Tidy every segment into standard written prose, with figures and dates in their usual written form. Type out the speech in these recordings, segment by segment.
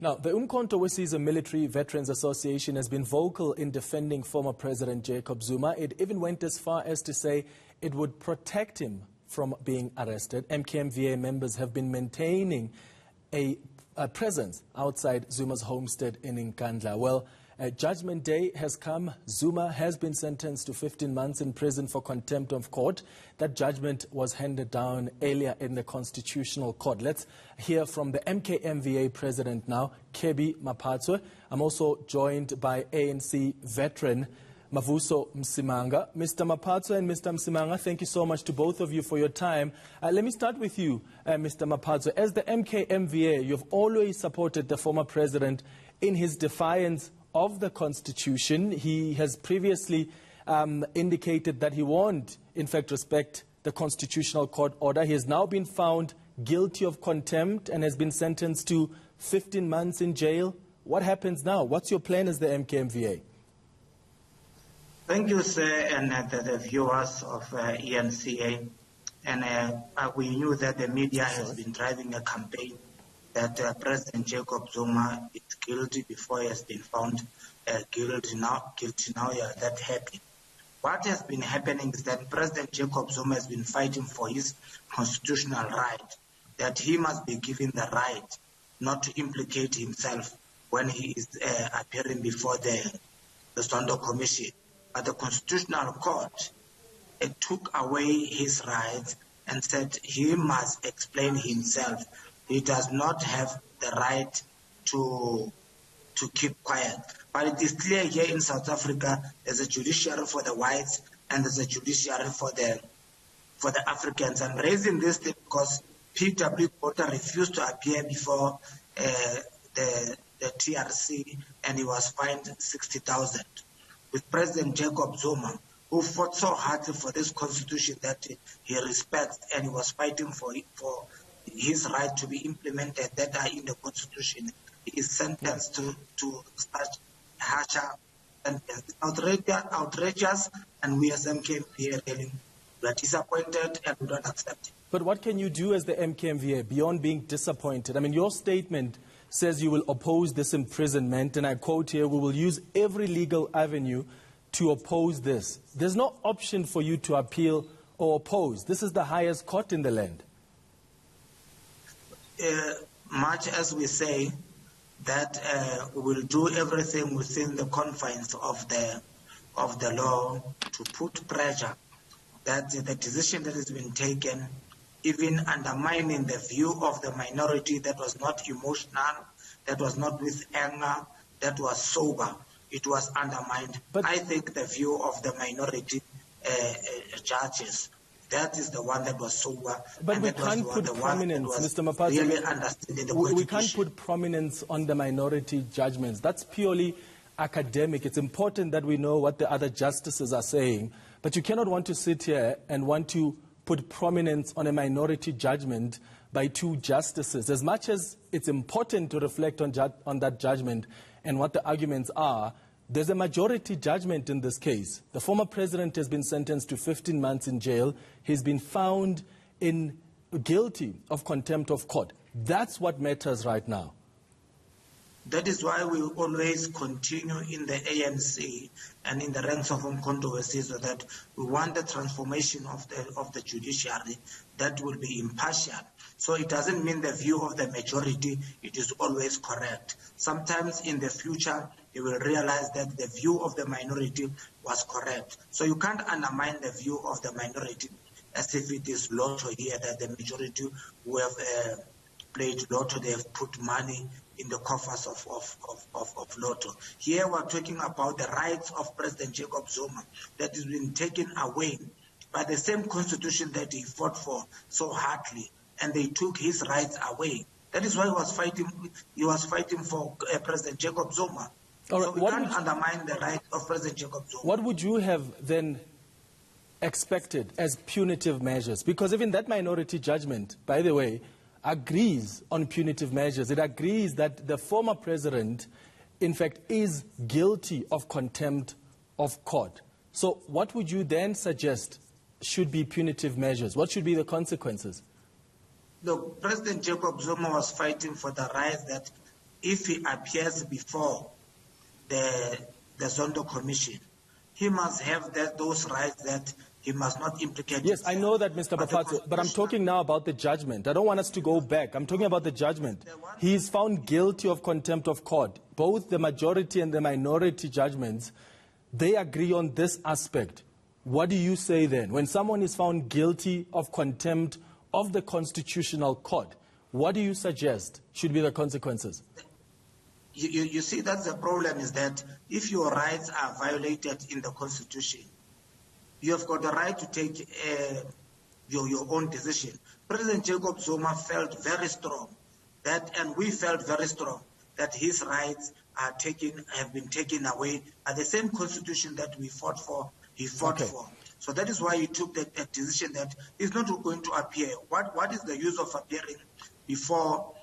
Now, the Umkhonto we Sizwe Military Veterans Association has been vocal in defending former President Jacob Zuma. It even went as far as to say it would protect him from being arrested. MKMVA members have been maintaining a presence outside Zuma's homestead in eNCA. Well, Judgment Day has come. Zuma has been sentenced to 15 months in prison for contempt of court. That judgment was handed down earlier in the Constitutional Court. Let's hear from the MKMVA president now, Kebby Maphatsoe. I'm also joined by ANC veteran Mavuso Msimang. Mr. Maphatsoe and Mr. Msimang, thank you so much to both of you for your time. Let me start with you, Mr. Maphatsoe. As the MKMVA, you've always supported the former president in his defiance of the Constitution. He has previously indicated that he won't, in fact, respect the Constitutional Court order. He has now been found guilty of contempt and has been sentenced to 15 months in jail. What happens now? What's your plan as the MKMVA? Thank you, sir, and the viewers of eNCA. And we knew that the media has been driving a campaign that President Jacob Zuma is guilty before he has been found guilty. Now you are that happy. What has been happening is that President Jacob Zuma has been fighting for his constitutional right, that he must be given the right not to implicate himself when he is appearing before the Zondo Commission. But the Constitutional Court took away his rights and said he must explain himself. He does not have the right to keep quiet. But it is clear here in South Africa, there's a judiciary for the whites and there's a judiciary for the Africans. I'm raising this thing because P.W. Porter refused to appear before the TRC and he was fined 60,000. With President Jacob Zuma, who fought so hard for this constitution that he respects and he was fighting for his right to be implemented that are in the constitution, he is sentenced to such harsher sentence. Outrageous, and we as MKMVA are disappointed and we don't accept it. But what can you do as the MKMVA beyond being disappointed? I mean, your statement says you will oppose this imprisonment, and I quote here, we will use every legal avenue to oppose this. There's no option for you to appeal or oppose. This is the highest court in the land. Much as we say that we will do everything within the confines of the law to put pressure, that the decision that has been taken, even undermining the view of the minority that was not emotional, that was not with anger, that was sober, it was undermined. But I think the view of the minority judges, that is the one that was sober. But we can't put prominence, Mr. Maphatsoe, we can't put prominence on the minority judgments. That's purely academic. It's important that we know what the other justices are saying, but you cannot want to sit here and want to put prominence on a minority judgment by two justices. As much as it's important to reflect on that judgment and what the arguments are, there's a majority judgment in this case. The former president has been sentenced to 15 months in jail. He's been found guilty of contempt of court. That's what matters right now. That is why we always continue in the ANC and in the ranks of Umkhonto we Sizwe that we want the transformation of the judiciary that will be impartial. So it doesn't mean the view of the majority, it is always correct. Sometimes in the future, you will realize that the view of the minority was correct. So you can't undermine the view of the minority as if it is lotto here, that the majority who have played lotto, they have put money in the coffers of lotto. Here we're talking about the rights of President Jacob Zuma that has been taken away by the same constitution that he fought for so hardly, and they took his rights away. That is why he was fighting for President Jacob Zuma. Right, so we can't undermine the right of President Jacob Zuma. What would you have then expected as punitive measures? Because even that minority judgment, by the way, agrees on punitive measures. It agrees that the former president, in fact, is guilty of contempt of court. So what would you then suggest should be punitive measures? What should be the consequences? Look, President Jacob Zuma was fighting for the rights that if he appears before the Zondo Commission, he must have those rights that he must not implicate. Yes, I know that, Mr. Maphatsoe, but I'm talking now about the judgment. I don't want us to go back. I'm talking about the judgment. He is found guilty of contempt of court. Both the majority and the minority judgments, they agree on this aspect. What do you say then? When someone is found guilty of contempt of the Constitutional Court, what do you suggest should be the consequences? You see, that's the problem, is that if your rights are violated in the Constitution, you have got the right to take your own decision. President Jacob Zuma felt very strong that, and we felt very strong, that his rights have been taken away at the same Constitution that we fought for, he fought for. So that is why he took that decision that he's not going to appear. What is the use of appearing before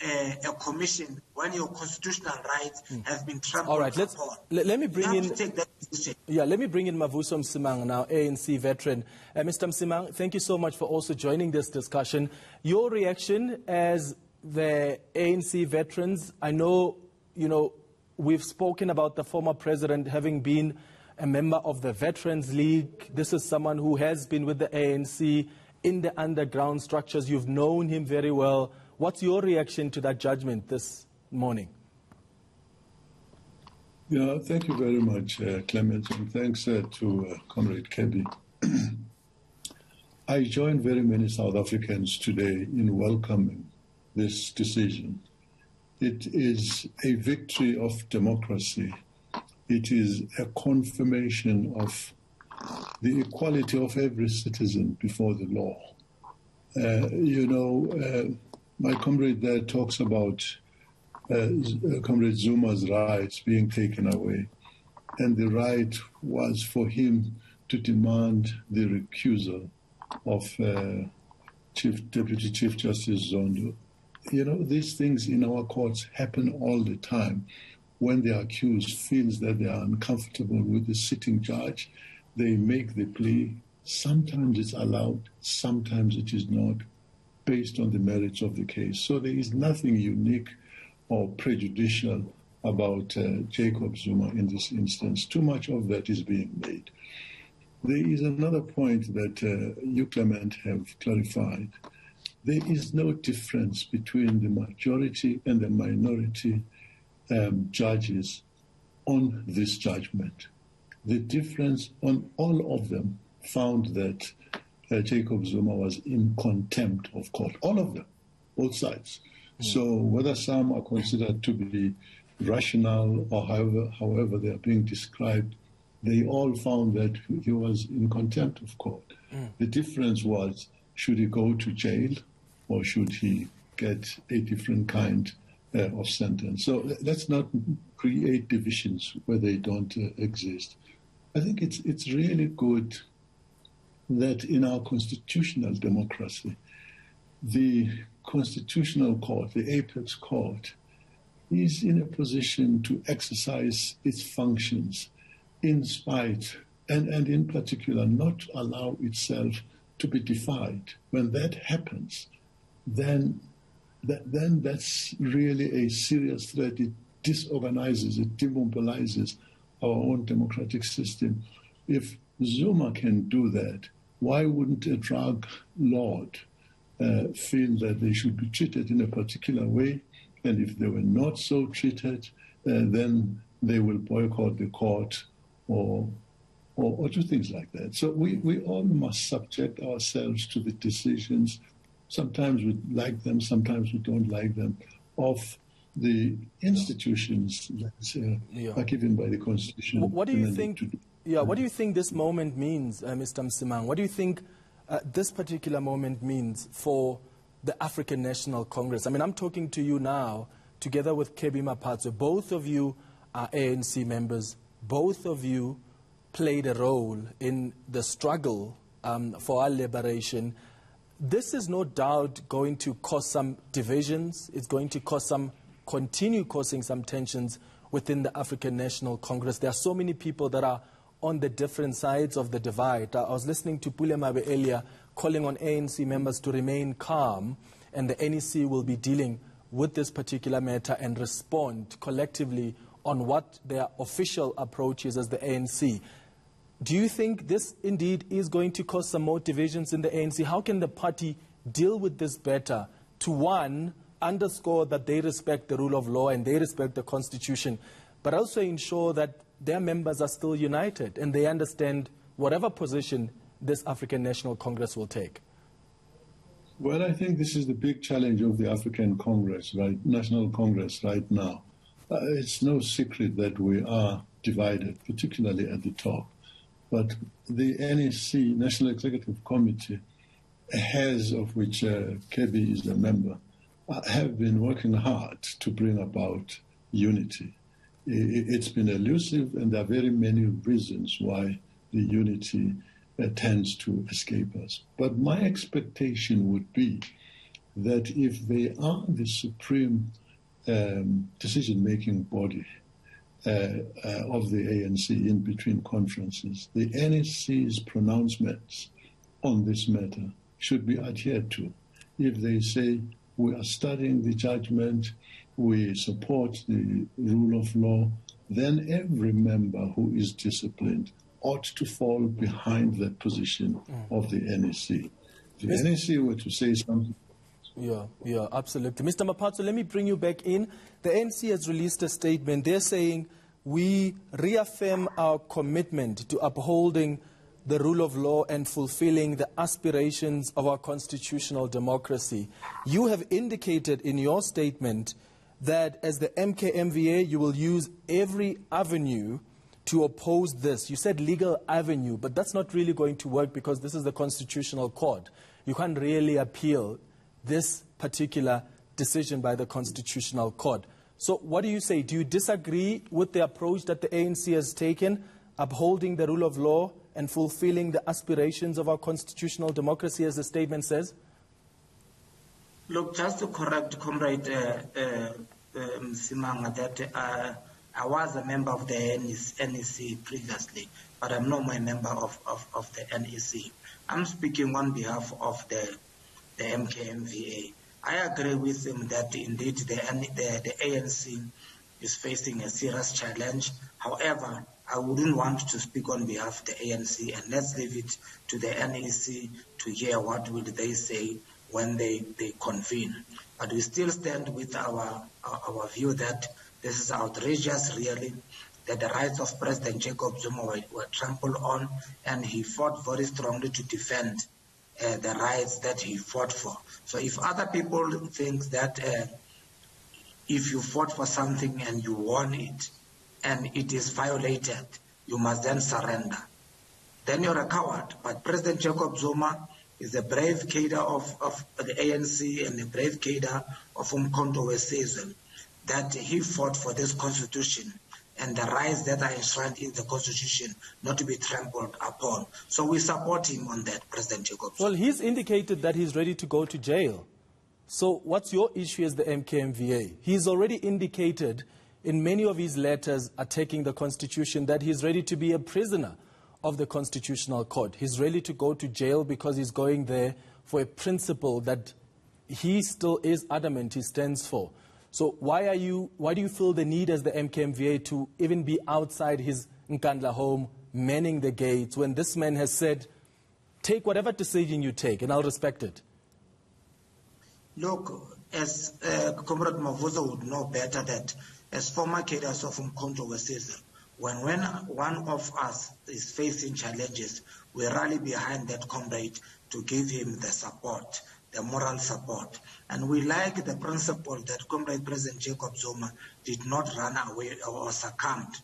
a commission when your constitutional rights have been trampled upon? Let me bring in. Take that decision. Yeah, let me bring in Mavuso Msimang now, ANC veteran. Mr. Msimang, thank you so much for also joining this discussion. Your reaction as the ANC veterans? I know, we've spoken about the former president having been a member of the Veterans League. This is someone who has been with the ANC in the underground structures. You've known him very well. What's your reaction to that judgment this morning? Yeah, thank you very much, Clement, and thanks to Comrade Kebby. I join very many South Africans today in welcoming this decision. It is a victory of democracy. It is a confirmation of the equality of every citizen before the law. My comrade there talks about Comrade Zuma's rights being taken away, and the right was for him to demand the recusal of Deputy Chief Justice Zondo. These things in our courts happen all the time. When the accused feels that they are uncomfortable with the sitting judge, they make the plea. Sometimes it's allowed, sometimes it is not, based on the merits of the case. So there is nothing unique or prejudicial about Jacob Zuma in this instance. Too much of that is being made. There is another point that you, Clement, have clarified. There is no difference between the majority and the minority judges on this judgment. The difference on all of them found that Jacob Zuma was in contempt of court. All of them, both sides. So whether some are considered to be rational or however they are being described, they all found that he was in contempt of court. The difference was, should he go to jail or should he get a different kind of sentence? So let's not create divisions where they don't exist. I think it's really good that in our constitutional democracy, the Constitutional Court, the apex court, is in a position to exercise its functions in spite and in particular not allow itself to be defied. When that happens, then that's really a serious threat. It disorganizes, it demobilizes our own democratic system. If Zuma can do that, why wouldn't a drug lord feel that they should be treated in a particular way? And if they were not so treated, then they will boycott the court or do things like that. So we all must subject ourselves to the decisions. Sometimes we like them, sometimes we don't like them, of the institutions that are given by the Constitution. What do you think? What do you think this moment means, Mr. Msimang? What do you think this particular moment means for the African National Congress? I mean, I'm talking to you now, together with Kebby Maphatsoe. Both of you are ANC members. Both of you played a role in the struggle for our liberation. This is no doubt going to cause some divisions. It's going to continue causing some tensions within the African National Congress. There are so many people that are on the different sides of the divide. I was listening to Pulemabe earlier calling on ANC members to remain calm, and the NEC will be dealing with this particular matter and respond collectively on what their official approach is as the ANC. Do you think this indeed is going to cause some more divisions in the ANC? How can the party deal with this better to, one, underscore that they respect the rule of law and they respect the Constitution, but also ensure that their members are still united and they understand whatever position this African National Congress will take? Well, I think this is the big challenge of the African Congress, National Congress right now. It's no secret that we are divided, particularly at the top. But the NEC, National Executive Committee, has, of which Kebby is a member, have been working hard to bring about unity. It's been elusive, and there are very many reasons why the unity tends to escape us. But my expectation would be that if they are the supreme decision-making body of the ANC in between conferences, the NEC's pronouncements on this matter should be adhered to. If they say, we are studying the judgment, we support the rule of law, then every member who is disciplined ought to fall behind that position of the NEC. The NEC were to say something. Yeah, absolutely. Mr. Maphatsoe, let me bring you back in. The ANC has released a statement. They're saying, we reaffirm our commitment to upholding the rule of law and fulfilling the aspirations of our constitutional democracy. You have indicated in your statement that as the MKMVA, you will use every avenue to oppose this. You said legal avenue, but that's not really going to work because this is the Constitutional Court. You can't really appeal this particular decision by the Constitutional Court. So what do you say? Do you disagree with the approach that the ANC has taken, upholding the rule of law and fulfilling the aspirations of our constitutional democracy, as the statement says? Look, just to correct Comrade Msimang, that I was a member of the NEC previously, but I'm no more a member of the NEC. I'm speaking on behalf of the MKMVA. I agree with him that indeed the ANC is facing a serious challenge. However, I wouldn't want to speak on behalf of the ANC, and let's leave it to the NEC to hear what will they say when they convene. But we still stand with our view that this is outrageous, really, that the rights of President Jacob Zuma were trampled on, and he fought very strongly to defend the rights that he fought for. So if other people think that if you fought for something and you won it, and it is violated, you must then surrender, then you're a coward. But President Jacob Zuma is a brave cadre of the ANC and a brave cadre of Umkhonto weSizwe, that he fought for this constitution and the rights that are enshrined in the constitution not to be trampled upon. So we support him on that, President Jacob Zuma. Well, he's indicated that he's ready to go to jail. So what's your issue as the MKMVA? He's already indicated in many of his letters attacking the Constitution that he's ready to be a prisoner of the Constitutional Court. He's ready to go to jail because he's going there for a principle that he still is adamant he stands for. So why do you feel the need as the MKMVA to even be outside his Nkandla home, manning the gates, when this man has said, take whatever decision you take and I'll respect it? Look, as Comrade Mavuso would know better, that as former cadres of Umkhonto weSizwe, when one of us is facing challenges, we rally behind that comrade to give him the support, the moral support. And we like the principle that Comrade President Jacob Zuma did not run away or succumbed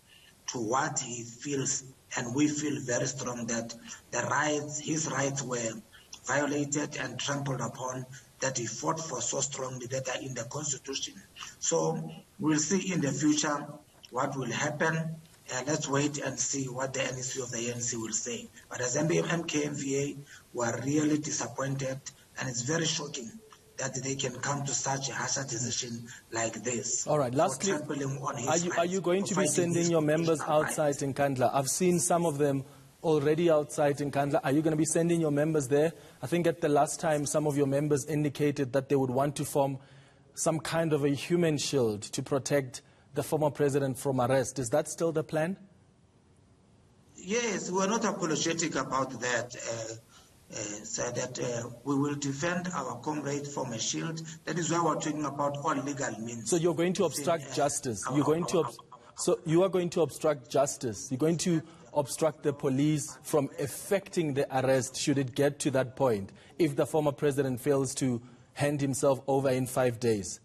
to what he feels, and we feel very strong that his rights were violated and trampled upon, that he fought for so strongly, that are in the Constitution. So we'll see in the future what will happen. Let's wait and see what the NEC of the ANC will say. But as MKMVA, we're really disappointed, and it's very shocking that they can come to such a harsh decision like this. All right, lastly, are you going to be sending your members outside in Nkandla? I've seen some of them already outside in Nkandla. Are you going to be sending your members there? I think at the last time, some of your members indicated that they would want to form some kind of a human shield to protect the former president from arrest. Is that still the plan? Yes, we're not apologetic about that. So that we will defend our comrade from a shield. That is why we're talking about all legal means. So you're going to obstruct justice. You're going to so you are going to obstruct justice. You're going to obstruct the police from effecting the arrest should it get to that point if the former president fails to hand himself over in 5 days.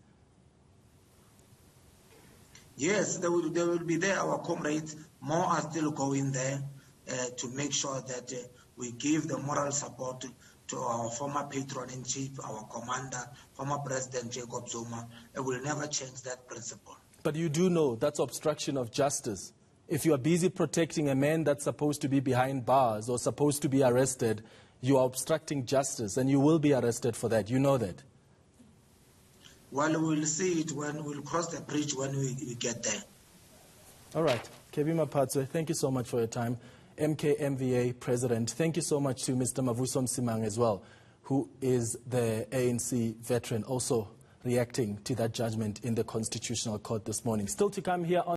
Yes, they will be there. Our comrades, more are still going there to make sure that we give the moral support to our former patron-in-chief, our commander, former President Jacob Zuma. And we'll never change that principle. But you do know that's obstruction of justice. If you are busy protecting a man that's supposed to be behind bars or supposed to be arrested, you are obstructing justice, and you will be arrested for that. You know that. Well, we'll see it when we'll cross the bridge when we get there. All right. Kebby Maphatsoe, thank you so much for your time. MKMVA President, thank you so much to Mr. Mavuso Msimang as well, who is the ANC veteran, also reacting to that judgment in the Constitutional Court this morning. Still to come here on